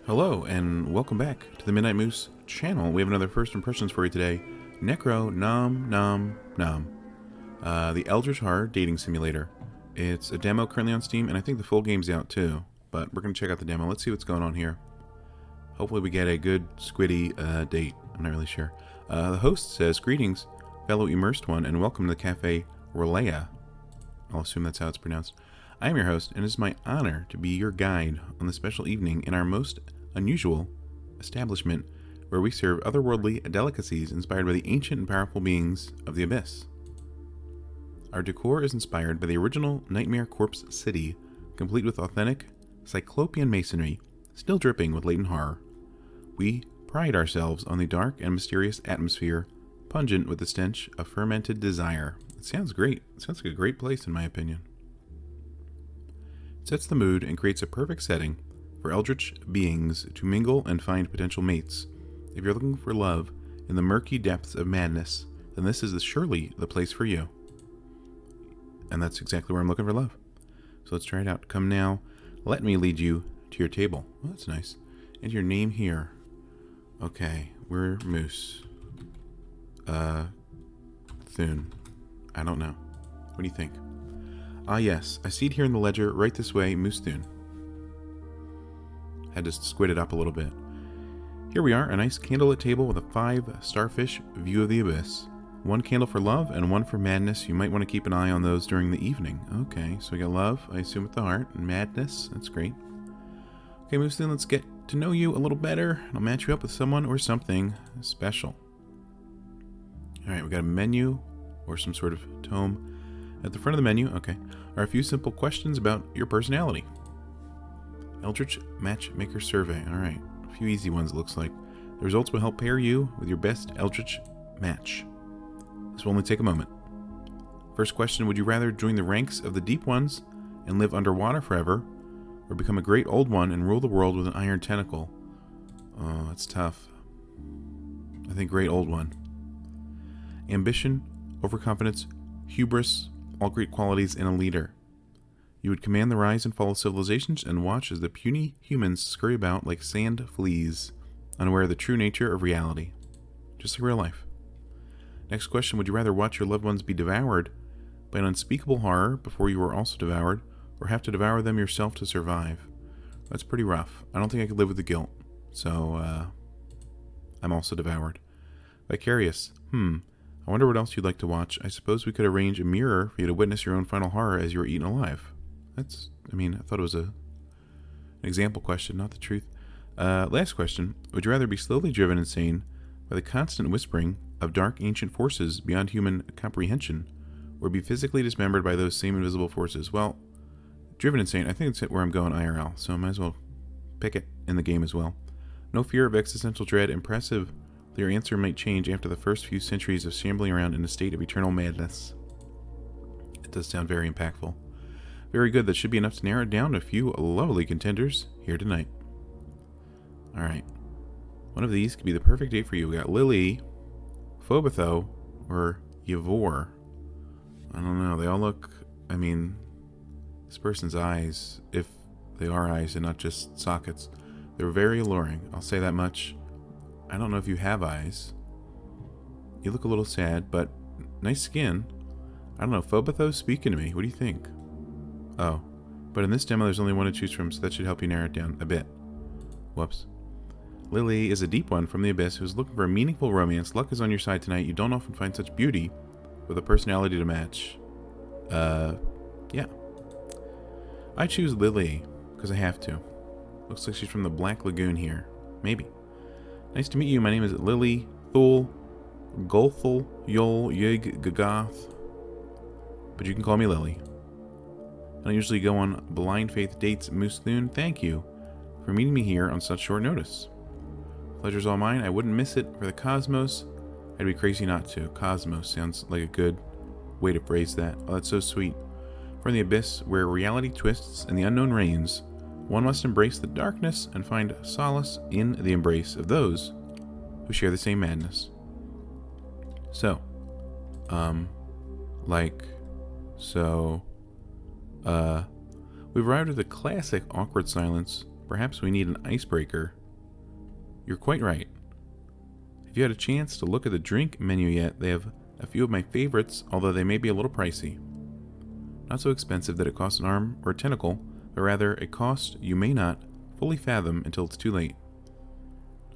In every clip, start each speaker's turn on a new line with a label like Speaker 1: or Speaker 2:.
Speaker 1: Hello, and welcome back to the Midnight Moose channel. We have another first impressions for you today. NecroNomNomNom. The Eldritch Horror Dating Simulator. It's a demo currently on Steam, and I think the full game's out too. But we're going to check out the demo. Let's see what's going on here. Hopefully we get a good squiddy date. I'm not really sure. The host says, "Greetings, fellow immersed one, and welcome to the Cafe Relea." I'll assume that's how it's pronounced. I am your host, and it is my honor to be your guide on this special evening in our most unusual establishment where we serve otherworldly delicacies inspired by the ancient and powerful beings of the Abyss. Our decor is inspired by the original Nightmare Corpse City, complete with authentic Cyclopean masonry, still dripping with latent horror. We pride ourselves on the dark and mysterious atmosphere, pungent with the stench of fermented desire. It sounds great. It sounds like a great place in my opinion. It sets the mood and creates a perfect setting for eldritch beings to mingle and find potential mates. If you're looking for love in the murky depths of madness, then this is surely the place for you. And that's exactly where I'm looking for love. So let's try it out. Come now, let me lead you to your table. Oh, that's nice. And your name here. Okay, we're Moose. Thune. I don't know. What do you think? Ah yes, I see it here in the ledger, right this way, Moose Thune. Had to squid it up a little bit. Here we are, a nice candlelit table with a 5-starfish view of the abyss. One candle for love and one for madness. You might want to keep an eye on those during the evening. Okay, so we got love, I assume with the heart, and madness. That's great. Okay, Moose Thune, let's get to know you a little better. I'll match you up with someone or something special. Alright, we got a menu or some sort of tome. At the front of the menu, okay, are a few simple questions about your personality. Eldritch Matchmaker Survey. Alright, a few easy ones it looks like. The results will help pair you with your best Eldritch match. This will only take a moment. First question, would you rather join the ranks of the deep ones and live underwater forever, or become a great old one and rule the world with an iron tentacle? Oh, that's tough. I think great old one. Ambition, overconfidence, hubris, all great qualities in a leader. You would command the rise and fall of civilizations and watch as the puny humans scurry about like sand fleas, unaware of the true nature of reality. Just like real life. Next question, would you rather watch your loved ones be devoured by an unspeakable horror before you are also devoured, or have to devour them yourself to survive? That's pretty rough. I don't think I could live with the guilt, so I'm also devoured. Vicarious. I wonder what else you'd like to watch. I suppose we could arrange a mirror for you to witness your own final horror as you are eaten alive. I thought it was an example question, not the truth. Last question. Would you rather be slowly driven insane by the constant whispering of dark ancient forces beyond human comprehension, or be physically dismembered by those same invisible forces? Well, driven insane, I think it's where I'm going IRL, so I might as well pick it in the game as well. No fear of existential dread. Impressive. Your answer might change after the first few centuries of shambling around in a state of eternal madness. It does sound very impactful. Very good, that should be enough to narrow it down to a few lovely contenders here tonight. Alright. One of these could be the perfect date for you. We got Lily, Phobotho, or Yavor. I don't know, they all look, this person's eyes, if they are eyes and not just sockets, they're very alluring. I'll say that much. I don't know if you have eyes. You look a little sad, but nice skin. I don't know, Phobotho's speaking to me. What do you think? Oh, but in this demo there's only one to choose from, so that should help you narrow it down a bit. Whoops. Lily is a deep one from the Abyss who's looking for a meaningful romance. Luck is on your side tonight. You don't often find such beauty with a personality to match. Yeah. I choose Lily, because I have to. Looks like she's from the Black Lagoon here. Maybe. Nice to meet you. My name is Lily Thule Golthul Yol Yig Gagath, but you can call me Lily. I usually go on blind faith dates, Moose Thune. Thank you for meeting me here on such short notice. Pleasure's all mine. I wouldn't miss it for the cosmos. I'd be crazy not to. Cosmos sounds like a good way to phrase that. Oh, that's so sweet. From the abyss, where reality twists and the unknown reigns, one must embrace the darkness and find solace in the embrace of those who share the same madness. So, we've arrived at the classic awkward silence. Perhaps we need an icebreaker You're quite right. If you had a chance to look at the drink menu yet, they have a few of my favorites, although they may be a little pricey. Not so expensive that it costs an arm or a tentacle, but rather a cost you may not fully fathom until it's too late.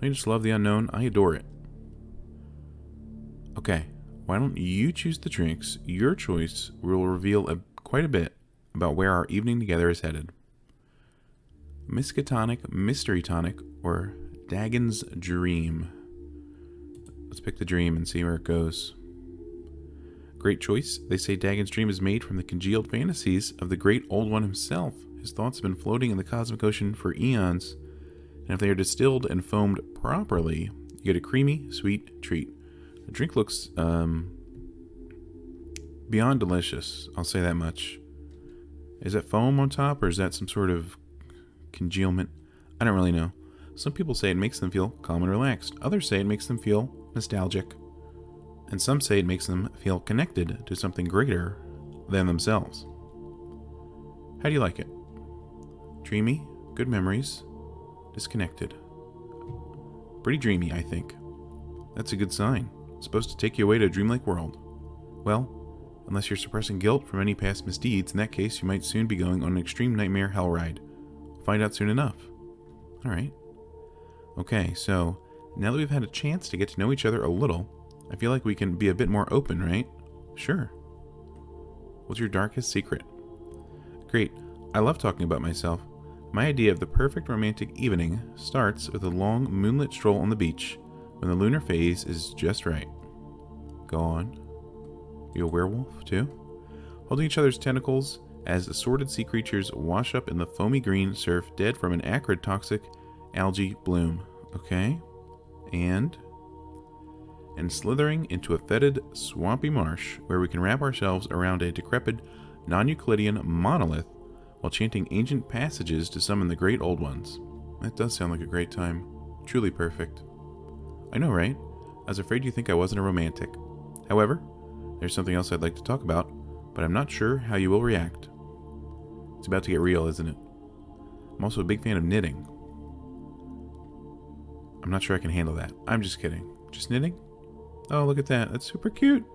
Speaker 1: I just love the unknown. I adore it. Okay, why don't you choose the drinks? Your choice will reveal quite a bit about where our evening together is headed. Miskatonic, Mystery Tonic, or Dagon's Dream. Let's pick the dream and see where it goes. Great choice. They say Dagon's Dream is made from the congealed fantasies of the great old one himself. His thoughts have been floating in the cosmic ocean for eons, and if they are distilled and foamed properly, you get a creamy, sweet treat. The drink looks beyond delicious, I'll say that much. Is that foam on top, or is that some sort of congealment? I don't really know. Some people say it makes them feel calm and relaxed. Others say it makes them feel nostalgic. And some say it makes them feel connected to something greater than themselves. How do you like it? Dreamy, good memories, disconnected. Pretty dreamy, I think. That's a good sign. It's supposed to take you away to a dreamlike world. Well, unless you're suppressing guilt from any past misdeeds, in that case you might soon be going on an extreme nightmare hell ride. We'll find out soon enough. Alright. Okay, so now that we've had a chance to get to know each other a little, I feel like we can be a bit more open, right? Sure. What's your darkest secret? Great. I love talking about myself. My idea of the perfect romantic evening starts with a long moonlit stroll on the beach when the lunar phase is just right. Go on. You a werewolf, too? Holding each other's tentacles as assorted sea creatures wash up in the foamy green surf dead from an acrid toxic algae bloom. Okay. And slithering into a fetid, swampy marsh where we can wrap ourselves around a decrepit, non-Euclidean monolith while chanting ancient passages to summon the great old ones. That does sound like a great time. Truly perfect. I know, right? I was afraid you think I wasn't a romantic. However, there's something else I'd like to talk about, but I'm not sure how you will react. It's about to get real, isn't it? I'm also a big fan of knitting. I'm not sure I can handle that. I'm just kidding. Just knitting? Oh, look at that. That's super cute.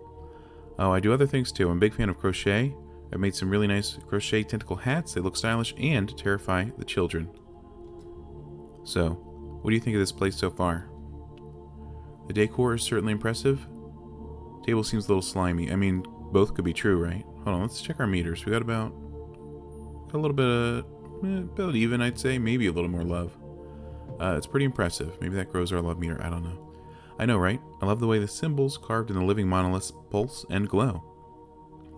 Speaker 1: Oh, I do other things too. I'm a big fan of crochet. I've made some really nice crochet tentacle hats. They look stylish and terrify the children. So, what do you think of this place so far? The decor is certainly impressive. Table seems a little slimy. I mean, both could be true, right? Hold on, let's check our meters. We got about a little bit of, about even, I'd say. Maybe a little more love. It's pretty impressive. Maybe that grows our love meter. I don't know. I know, right? I love the way the symbols carved in the living monoliths pulse and glow.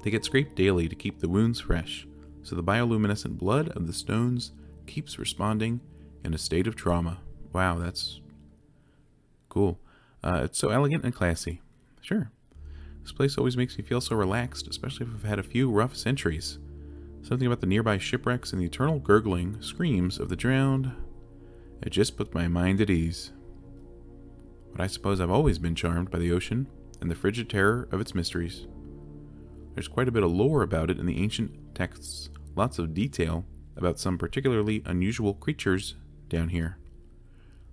Speaker 1: They get scraped daily to keep the wounds fresh, so the bioluminescent blood of the stones keeps responding in a state of trauma. Wow, that's cool. It's so elegant and classy. Sure. This place always makes me feel so relaxed, especially if I've had a few rough centuries. Something about the nearby shipwrecks and the eternal gurgling screams of the drowned. It just puts my mind at ease. But I suppose I've always been charmed by the ocean and the frigid terror of its mysteries. There's quite a bit of lore about it in the ancient texts, lots of detail about some particularly unusual creatures down here.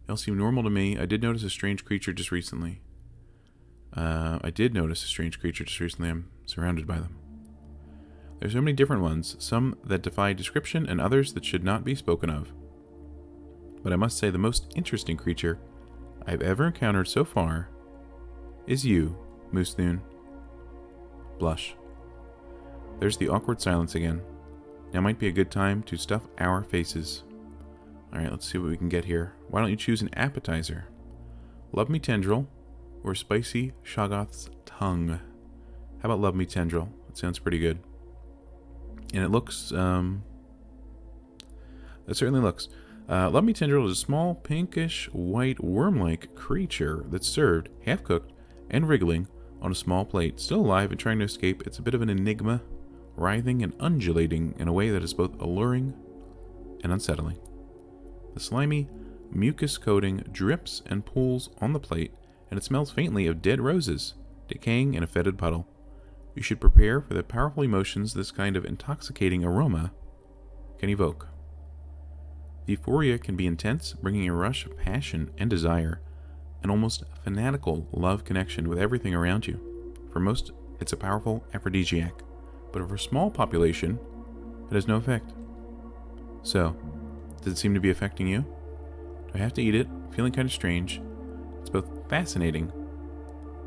Speaker 1: They all seem normal to me. I did notice a strange creature just recently. I'm surrounded by them. There's so many different ones, some that defy description and others that should not be spoken of. But I must say the most interesting creature I've ever encountered so far is you, Moosethune. Blush. There's the awkward silence again. Now might be a good time to stuff our faces. Alright, let's see what we can get here. Why don't you choose an appetizer? Love Me Tendril or Spicy Shoggoth's Tongue? How about Love Me Tendril? That sounds pretty good. And it looks, it certainly looks. Love Me Tendril is a small, pinkish, white, worm-like creature that's served, half-cooked, and wriggling on a small plate. Still alive and trying to escape, it's a bit of an enigma, writhing and undulating in a way that is both alluring and unsettling. The slimy mucus coating drips and pools on the plate, and it smells faintly of dead roses, decaying in a fetid puddle. You should prepare for the powerful emotions this kind of intoxicating aroma can evoke. The euphoria can be intense, bringing a rush of passion and desire, an almost fanatical love connection with everything around you. For most, it's a powerful aphrodisiac, but for a small population, it has no effect. So, does it seem to be affecting you? Do I have to eat it? Feeling kind of strange. It's both fascinating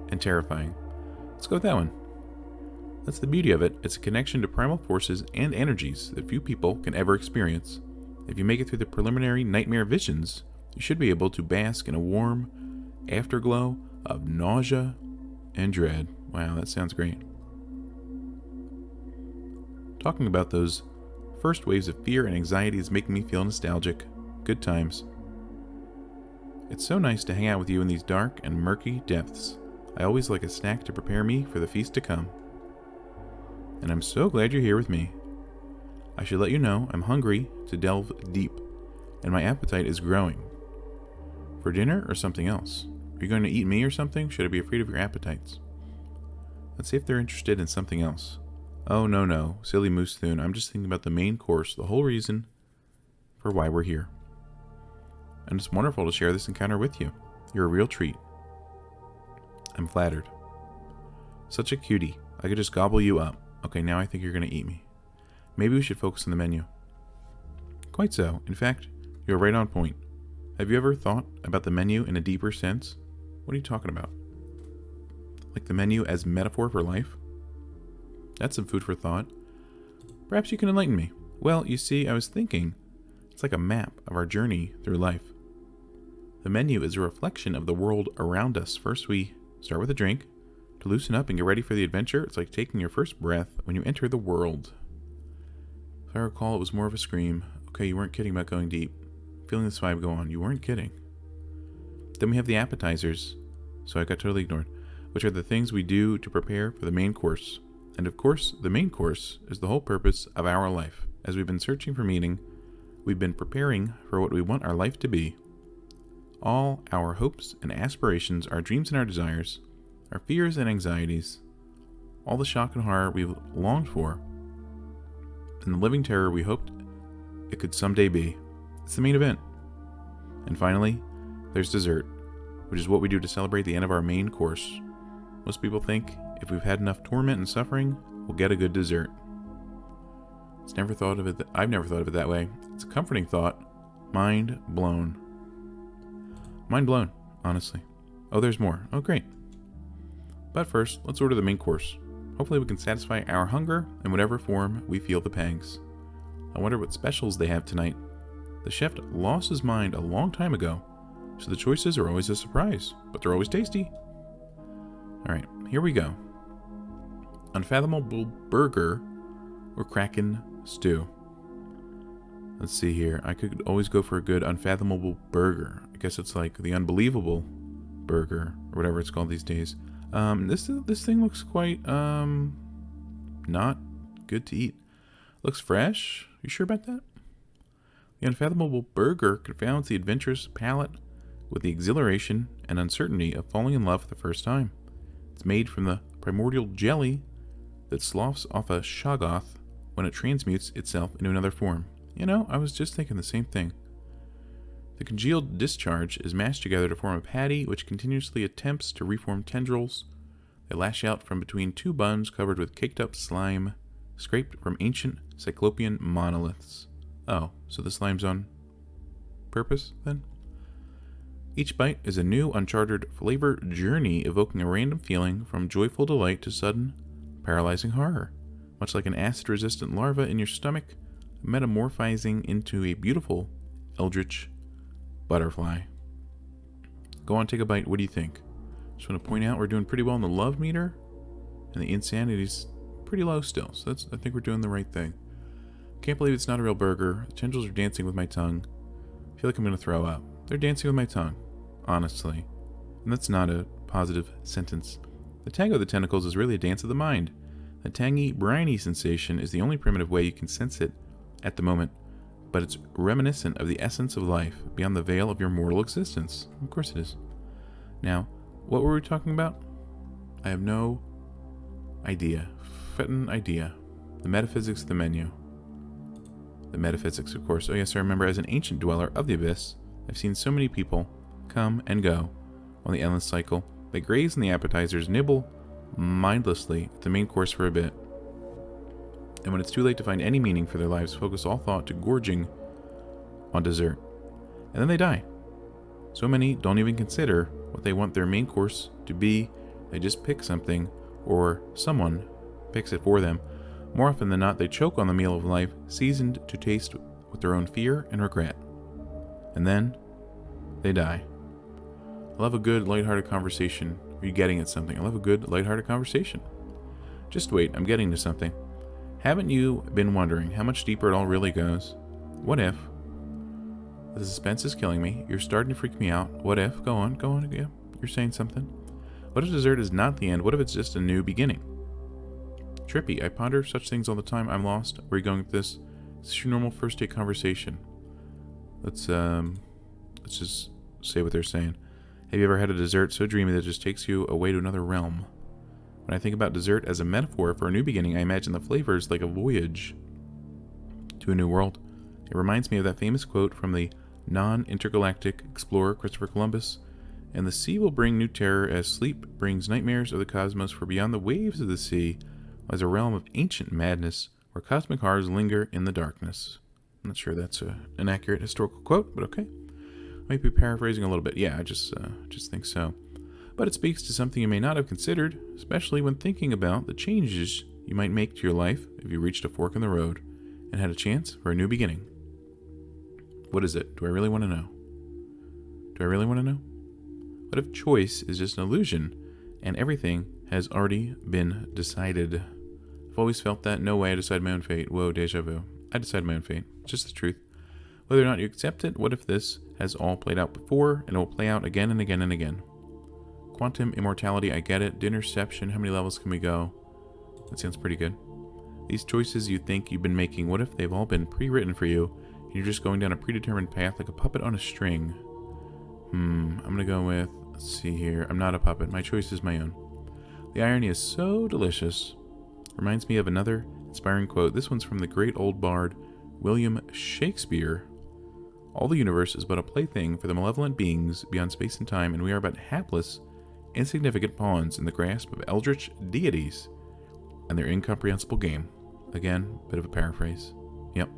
Speaker 1: and terrifying. Let's go with that one. That's the beauty of it. It's a connection to primal forces and energies that few people can ever experience. If you make it through the preliminary nightmare visions, you should be able to bask in a warm afterglow of nausea and dread. Wow, that sounds great. Talking about those first waves of fear and anxiety is making me feel nostalgic. Good times. It's so nice to hang out with you in these dark and murky depths. I always like a snack to prepare me for the feast to come. And I'm so glad you're here with me. I should let you know I'm hungry to delve deep, and my appetite is growing. For dinner or something else? Are you going to eat me or something? Should I be afraid of your appetites? Let's see if they're interested in something else. Oh, no, silly Moose Thune. I'm just thinking about the main course, the whole reason for why we're here. And it's wonderful to share this encounter with you. You're a real treat. I'm flattered. Such a cutie. I could just gobble you up. Okay, now I think you're going to eat me. Maybe we should focus on the menu. Quite so. In fact, you're right on point. Have you ever thought about the menu in a deeper sense? What are you talking about? Like the menu as metaphor for life? That's some food for thought. Perhaps you can enlighten me. Well, you see, I was thinking, it's like a map of our journey through life. The menu is a reflection of the world around us. First, we start with a drink. To loosen up and get ready for the adventure, it's like taking your first breath when you enter the world. If I recall, it was more of a scream. Okay, you weren't kidding about going deep. Feeling this vibe go on. You weren't kidding. Then we have the appetizers. So I got totally ignored. Which are the things we do to prepare for the main course. And of course, the main course is the whole purpose of our life. As we've been searching for meaning, we've been preparing for what we want our life to be. All our hopes and aspirations, our dreams and our desires, our fears and anxieties, all the shock and horror we've longed for, and the living terror we hoped it could someday be. It's the main event. And finally, there's dessert, which is what we do to celebrate the end of our main course. Most people think if we've had enough torment and suffering, we'll get a good dessert. I've never thought of it that way. It's a comforting thought. Mind blown. Mind blown, honestly. Oh, there's more. Oh, great. But first, let's order the main course. Hopefully we can satisfy our hunger in whatever form we feel the pangs. I wonder what specials they have tonight. The chef lost his mind a long time ago, so the choices are always a surprise, but they're always tasty. Alright, here we go. Unfathomable burger or Kraken stew. Let's see here. I could always go for a good unfathomable burger. I guess it's like the unbelievable burger, or whatever it's called these days. This thing looks quite, not good to eat. Looks fresh. You sure about that? The unfathomable burger confounds the adventurous palate with the exhilaration and uncertainty of falling in love for the first time. It's made from the primordial jelly that sloughs off a shoggoth when it transmutes itself into another form. You know, I was just thinking the same thing. The congealed discharge is mashed together to form a patty which continuously attempts to reform tendrils. They lash out from between two buns covered with caked-up slime, scraped from ancient cyclopean monoliths. Oh, so the slime's on purpose, then? Each bite is a new, uncharted flavor journey, evoking a random feeling from joyful delight to sudden, paralyzing horror. Much like an acid-resistant larva in your stomach, metamorphizing into a beautiful eldritch butterfly. Go on, take a bite. What do you think? Just want to point out we're doing pretty well in the love meter, and the insanity's pretty low still, so I think we're doing the right thing. Can't believe it's not a real burger. The tendrils are dancing with my tongue. I feel like I'm going to throw up. They're dancing with my tongue, honestly. And that's not a positive sentence. The tango of the tentacles is really a dance of the mind. The tangy, briny sensation is the only primitive way you can sense it at the moment, but it's reminiscent of the essence of life beyond the veil of your mortal existence. Of course it is. Now, what were we talking about? I have no idea. Fettin' idea. The metaphysics of the menu. The metaphysics, of course. Oh yes, I remember, as an ancient dweller of the abyss, I've seen so many people come and go on the endless cycle. They graze on the appetizers, nibble mindlessly at the main course for a bit, and when it's too late to find any meaning for their lives, focus all thought to gorging on dessert. And then they die. So many don't even consider what they want their main course to be. They just pick something, or someone picks it for them. More often than not, they choke on the meal of life, seasoned to taste with their own fear and regret. And then they die. I love a good, lighthearted conversation. Are you getting at something? I love a good, lighthearted conversation. Just wait, I'm getting to something. Haven't you been wondering how much deeper it all really goes? What if? The suspense is killing me. You're starting to freak me out. What if? Go on. Yeah, you're saying something. What if dessert is not the end? What if it's just a new beginning? Trippy. I ponder such things all the time. I'm lost. Where are you going with this? Is this your normal first date conversation? Let's just say what they're saying. Have you ever had a dessert so dreamy that it just takes you away to another realm? When I think about dessert as a metaphor for a new beginning, I imagine the flavors like a voyage to a new world. It reminds me of that famous quote from the non-intergalactic explorer Christopher Columbus, "And the sea will bring new terror as sleep brings nightmares of the cosmos, for beyond the waves of the sea lies a realm of ancient madness where cosmic horrors linger in the darkness." I'm not sure that's an accurate historical quote, but okay. Might be paraphrasing a little bit. Yeah, I just think so. But it speaks to something you may not have considered, especially when thinking about the changes you might make to your life if you reached a fork in the road and had a chance for a new beginning. What is it? Do I really want to know? What if choice is just an illusion and everything has already been decided? I've always felt that. No way, I decide my own fate. Whoa, deja vu. I decide my own fate. It's just the truth. Whether or not you accept it, what if this has all played out before and it will play out again and again and again? Quantum immortality, I get it. Dinnerception, how many levels can we go? That sounds pretty good. These choices you think you've been making, what if they've all been pre-written for you and you're just going down a predetermined path like a puppet on a string? I'm gonna go with, let's see here, I'm not a puppet. My choice is my own. The irony is so delicious. Reminds me of another inspiring quote. This one's from the great old bard William Shakespeare. All the universe is but a plaything for the malevolent beings beyond space and time, and we are but hapless, insignificant pawns in the grasp of eldritch deities and their incomprehensible game. Again, bit of a paraphrase. Yep.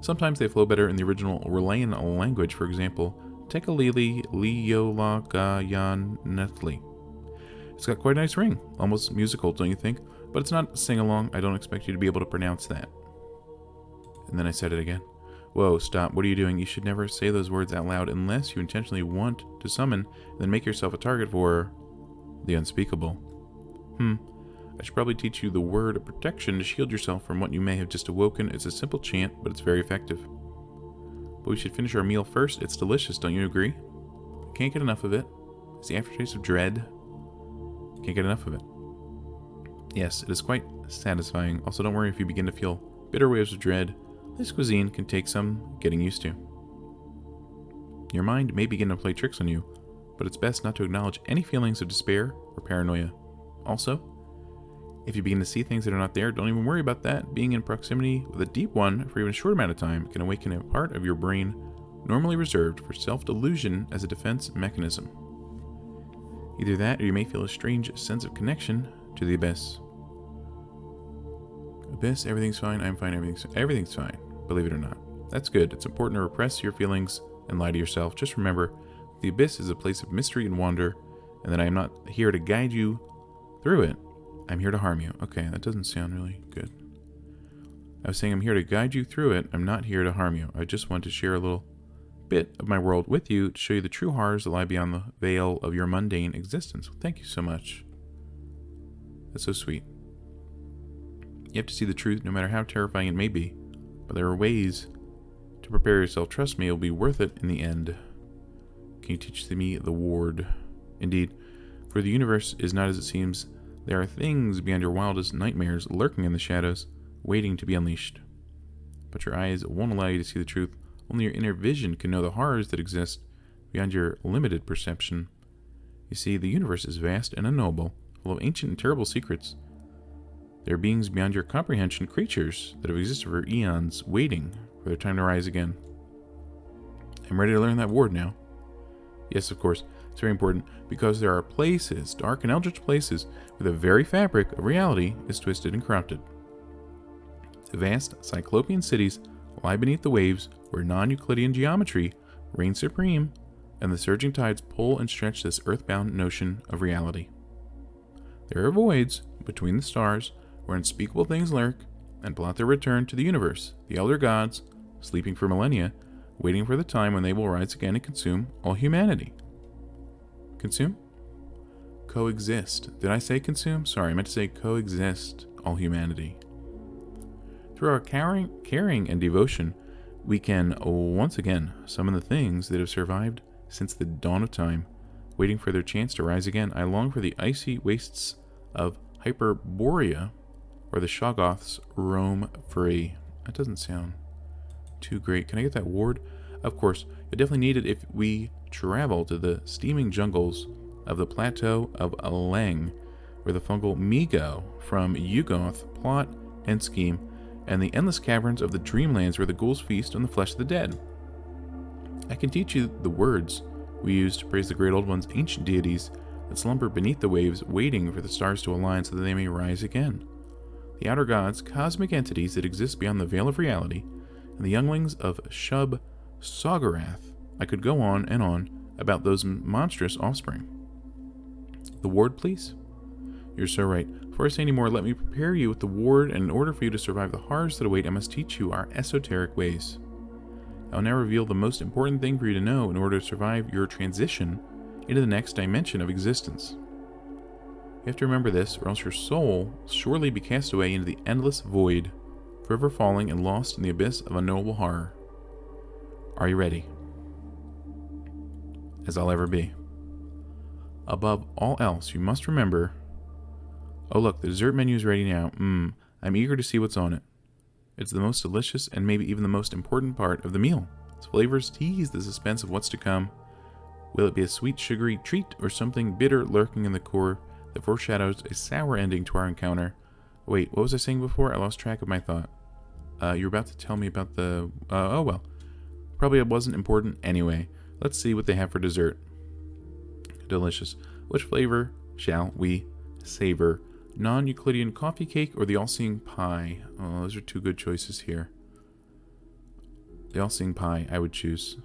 Speaker 1: Sometimes they flow better in the original Relayan language. For example, Tekalili Liola Gayan Netli. It's got quite a nice ring. Almost musical, don't you think? But it's not sing-along. I don't expect you to be able to pronounce that. And then I said it again. Whoa, stop. What are you doing? You should never say those words out loud unless you intentionally want to summon and then make yourself a target for the unspeakable. I should probably teach you the word of protection to shield yourself from what you may have just awoken. It's a simple chant, but it's very effective. But we should finish our meal first. It's delicious, don't you agree? I can't get enough of it. It's the aftertaste of dread. Can't get enough of it. Yes, it is quite satisfying. Also, don't worry if you begin to feel bitter waves of dread. This cuisine can take some getting used to. Your mind may begin to play tricks on you, but it's best not to acknowledge any feelings of despair or paranoia. Also, if you begin to see things that are not there, don't even worry about that. Being in proximity with a deep one for even a short amount of time can awaken a part of your brain normally reserved for self-delusion as a defense mechanism. Either that, or you may feel a strange sense of connection to the abyss. Abyss, everything's fine, I'm fine, everything's fine. Believe it or not. That's good. It's important to repress your feelings and lie to yourself. Just remember, the abyss is a place of mystery and wonder, and that I am not here to guide you through it. I'm here to harm you. Okay, that doesn't sound really good. I was saying I'm here to guide you through it. I'm not here to harm you. I just want to share a little bit of my world with you to show you the true horrors that lie beyond the veil of your mundane existence. Well, thank you so much. That's so sweet. You have to see the truth, no matter how terrifying it may be. But there are ways to prepare yourself. Trust me, it will be worth it in the end. Can you teach me the ward? Indeed, for the universe is not as it seems. There are things beyond your wildest nightmares lurking in the shadows, waiting to be unleashed. But your eyes won't allow you to see the truth. Only your inner vision can know the horrors that exist beyond your limited perception. You see, the universe is vast and unknowable, full of ancient and terrible secrets. They are beings beyond your comprehension, creatures that have existed for eons, waiting for their time to rise again. I'm ready to learn that word now. Yes, of course, it's very important, because there are places, dark and eldritch places, where the very fabric of reality is twisted and corrupted. The vast cyclopean cities lie beneath the waves where non-Euclidean geometry reigns supreme, and the surging tides pull and stretch this earthbound notion of reality. There are voids between the stars where unspeakable things lurk and plot their return to the universe, the elder gods, sleeping for millennia, waiting for the time when they will rise again and consume all humanity. Consume? Coexist. Did I say consume? Sorry, I meant to say coexist all humanity. Through our caring and devotion, we can once again summon the things that have survived since the dawn of time, waiting for their chance to rise again. I long for the icy wastes of Hyperborea, where the Shoggoths roam free. That doesn't sound too great. Can I get that ward? Of course, you'll definitely need it if we travel to the steaming jungles of the Plateau of Aleng, where the fungal Migo from Yugoth plot and scheme, and the endless caverns of the Dreamlands where the ghouls feast on the flesh of the dead. I can teach you the words we use to praise the great old ones, ancient deities that slumber beneath the waves, waiting for the stars to align so that they may rise again. The outer gods, cosmic entities that exist beyond the veil of reality, and the younglings of Shub Soggorath. I could go on and on about those monstrous offspring. The ward, please? You're so right. Before I say any more, let me prepare you with the ward, and in order for you to survive the horrors that await, I must teach you our esoteric ways. I'll now reveal the most important thing for you to know in order to survive your transition into the next dimension of existence. You have to remember this, or else your soul will surely be cast away into the endless void, forever falling and lost in the abyss of unknowable horror. Are you ready? As I'll ever be. Above all else, you must remember... Oh look, the dessert menu is ready now. I'm eager to see what's on it. It's the most delicious and maybe even the most important part of the meal. Its flavors tease the suspense of what's to come. Will it be a sweet, sugary treat or something bitter lurking in the core that foreshadows a sour ending to our encounter? Wait, what was I saying before? I lost track of my thought. You're about to tell me about the... oh well. Probably it wasn't important anyway. Let's see what they have for dessert. Delicious. Which flavor shall we savor? Non-Euclidean coffee cake or the all-seeing pie? Oh, those are two good choices here. The all-seeing pie, I would choose.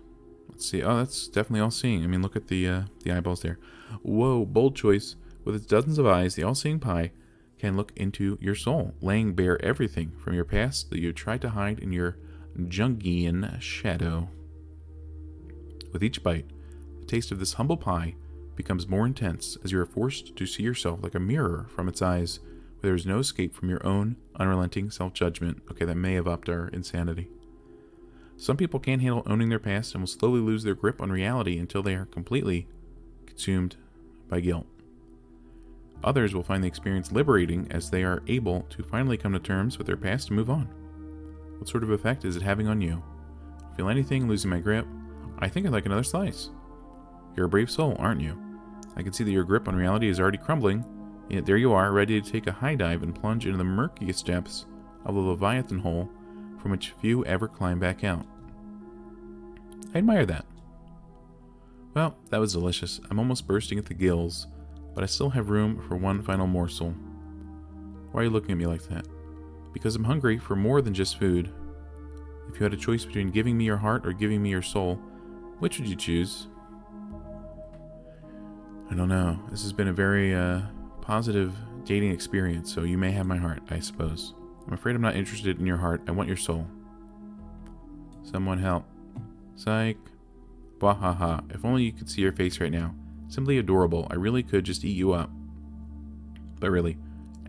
Speaker 1: Let's see. Oh, that's definitely all-seeing. I mean, look at the eyeballs there. Whoa, bold choice. With its dozens of eyes, the all-seeing pie can look into your soul, laying bare everything from your past that you tried to hide in your Jungian shadow. With each bite, the taste of this humble pie becomes more intense as you are forced to see yourself like a mirror from its eyes, where there is no escape from your own unrelenting self-judgment. Okay, that may have upped our insanity. Some people can't handle owning their past and will slowly lose their grip on reality until they are completely consumed by guilt. Others will find the experience liberating as they are able to finally come to terms with their past and move on. What sort of effect is it having on you? Feel anything losing my grip? I think I'd like another slice. You're a brave soul, aren't you? I can see that your grip on reality is already crumbling, yet there you are, ready to take a high dive and plunge into the murkiest depths of the Leviathan hole from which few ever climb back out. I admire that. Well, that was delicious. I'm almost bursting at the gills, but I still have room for one final morsel. Why are you looking at me like that? Because I'm hungry for more than just food. If you had a choice between giving me your heart or giving me your soul, which would you choose? I don't know. This has been a very positive dating experience, so you may have my heart, I suppose. I'm afraid I'm not interested in your heart. I want your soul. Someone help. Psych. Bahaha. If only you could see your face right now. Simply adorable. I really could just eat you up. But really,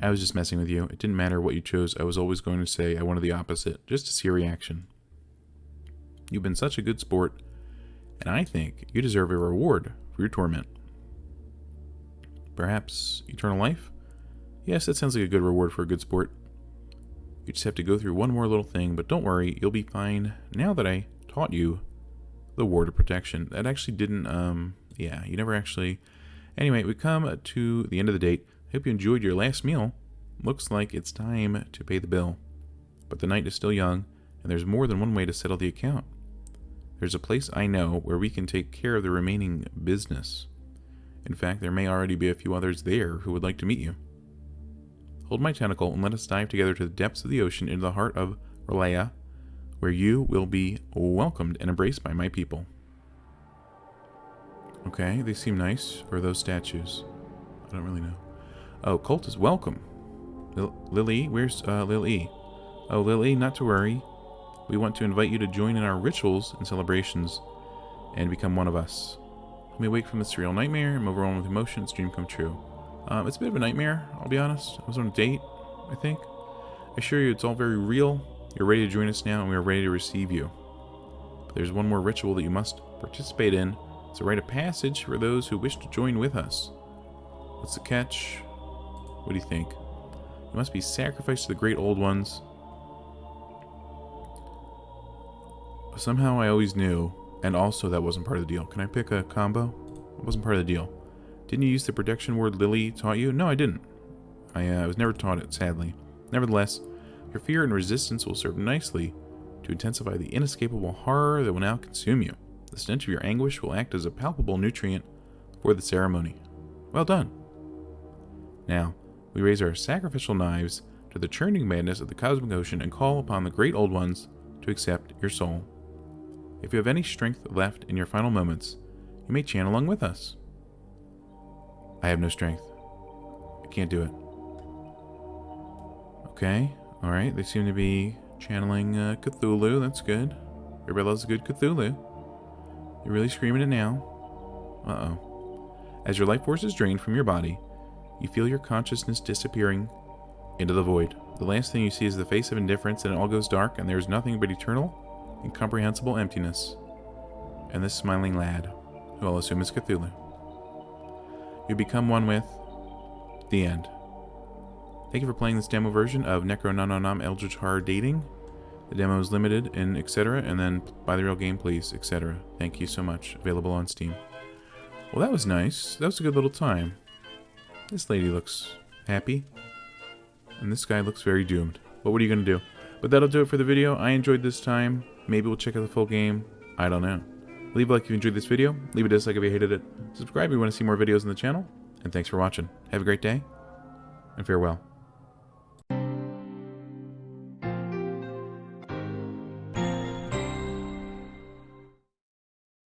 Speaker 1: I was just messing with you. It didn't matter what you chose. I was always going to say I wanted the opposite, just to see a reaction. You've been such a good sport, and I think you deserve a reward for your torment. Perhaps eternal life? Yes, that sounds like a good reward for a good sport. You just have to go through one more little thing, but don't worry, you'll be fine now that I taught you the ward of protection. That actually didn't, you never actually... Anyway, we come to the end of the date. I hope you enjoyed your last meal. Looks like it's time to pay the bill. But the night is still young, and there's more than one way to settle the account. There's a place I know where we can take care of the remaining business. In fact, there may already be a few others there who would like to meet you. Hold my tentacle and let us dive together to the depths of the ocean into the heart of Relaya, where you will be welcomed and embraced by my people. Okay, they seem nice. Or those statues? I don't really know. Oh, cult is welcome. Lily, where's Lily? Oh, Lily, not to worry. We want to invite you to join in our rituals and celebrations and become one of us. Let me wake from this surreal nightmare. I'm overwhelmed with emotion. It's dream come true. It's a bit of a nightmare, I'll be honest. I was on a date, I think. I assure you it's all very real. You're ready to join us now, and we are ready to receive you. But there's one more ritual that you must participate in. It's a rite of passage for those who wish to join with us. What's the catch? What do you think? You must be sacrificed to the great old ones. Somehow I always knew, and also that wasn't part of the deal. Can I pick a combo? It wasn't part of the deal. Didn't you use the protection word Lily taught you? No, I didn't. I was never taught it, sadly. Nevertheless, your fear and resistance will serve nicely to intensify the inescapable horror that will now consume you. The stench of your anguish will act as a palpable nutrient for the ceremony. Well done. Now, we raise our sacrificial knives to the churning madness of the cosmic ocean and call upon the great old ones to accept your soul. If you have any strength left in your final moments, you may chant along with us. I have no strength. I can't do it. Okay, alright, they seem to be channeling Cthulhu, that's good. Everybody loves a good Cthulhu. You're really screaming it now. Uh-oh. As your life force is drained from your body, you feel your consciousness disappearing into the void. The last thing you see is the face of indifference, and it all goes dark, and there's nothing but eternal, incomprehensible emptiness. And this smiling lad, who I'll assume is Cthulhu. You become one with the end. Thank you for playing this demo version of NecroNomNomNom Eldritch Horror Dating. The demo is limited in etc. and then buy the real game please, etc. Thank you so much. Available on Steam. Well, that was nice. That was a good little time. This lady looks happy. And this guy looks very doomed. But what are you going to do? But that'll do it for the video. I enjoyed this time. Maybe we'll check out the full game. I don't know. Leave a like if you enjoyed this video. Leave a dislike if you hated it. Subscribe if you want to see more videos on the channel. And thanks for watching. Have a great day. And farewell.